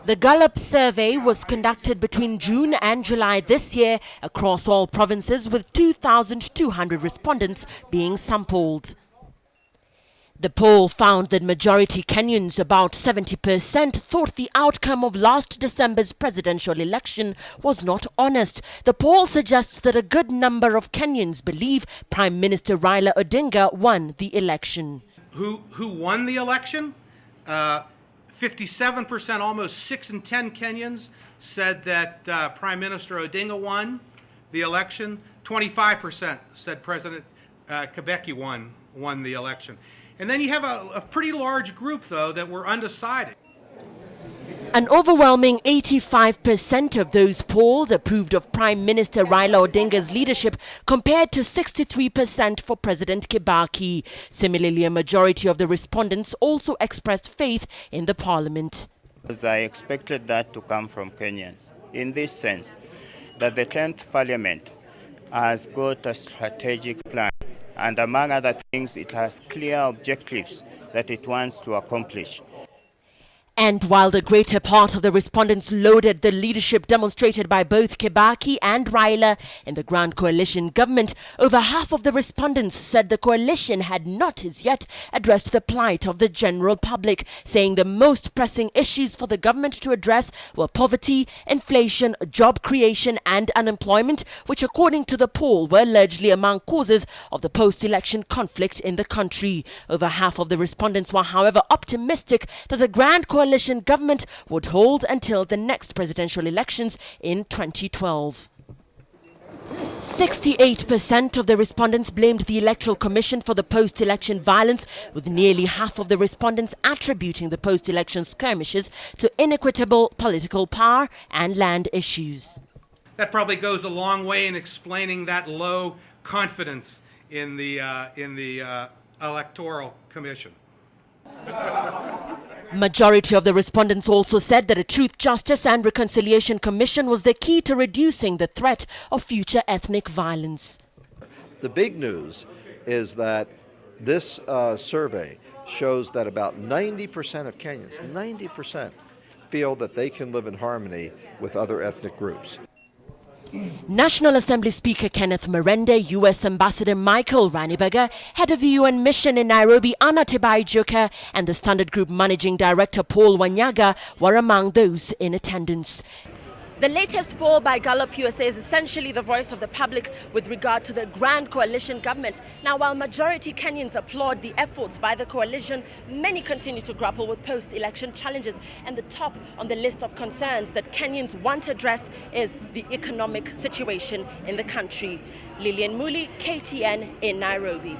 The Gallup survey was conducted between June and July this year across all provinces, with 2,200 respondents being sampled. The poll found that majority Kenyans, about 70%, thought the outcome of last December's presidential election was not honest. The poll suggests that a good number of Kenyans believe Prime Minister Raila Odinga won the election. Who won the election? 57%, almost 6 in 10 Kenyans said that Prime Minister Odinga won the election. 25% said President Kibaki won the election. And then you have a pretty large group, though, that were undecided. An overwhelming 85% of those polled approved of Prime Minister Raila Odinga's leadership, compared to 63% for President Kibaki. Similarly, a majority of the respondents also expressed faith in the parliament. I expected that to come from Kenyans, in this sense, that the 10th parliament has got a strategic plan. And among other things, it has clear objectives that it wants to accomplish. And while the greater part of the respondents lauded the leadership demonstrated by both Kibaki and Raila in the Grand Coalition government, over half of the respondents said the coalition had not as yet addressed the plight of the general public, saying the most pressing issues for the government to address were poverty, inflation, job creation and unemployment, which according to the poll were largely among causes of the post-election conflict in the country. Over half of the respondents were, however, optimistic that the Grand Coalition government would hold until the next presidential elections in 2012. 68% of the respondents blamed the Electoral Commission for the post-election violence, with nearly half of the respondents attributing the post-election skirmishes to inequitable political power and land issues. That probably goes a long way in explaining that low confidence in the Electoral Commission. Majority of the respondents also said that a Truth, Justice and Reconciliation Commission was the key to reducing the threat of future ethnic violence. The big news is that this survey shows that about 90% of Kenyans, 90%, feel that they can live in harmony with other ethnic groups. National Assembly Speaker Kenneth Marende, U.S. Ambassador Michael Ranibaga, Head of the UN Mission in Nairobi Anna Tibaijuka, and the Standard Group Managing Director Paul Wanyaga were among those in attendance. The latest poll by Gallup USA is essentially the voice of the public with regard to the Grand Coalition government. Now, while majority Kenyans applaud the efforts by the coalition, many continue to grapple with post-election challenges. And the top on the list of concerns that Kenyans want addressed is the economic situation in the country. Lillian Muli, KTN in Nairobi.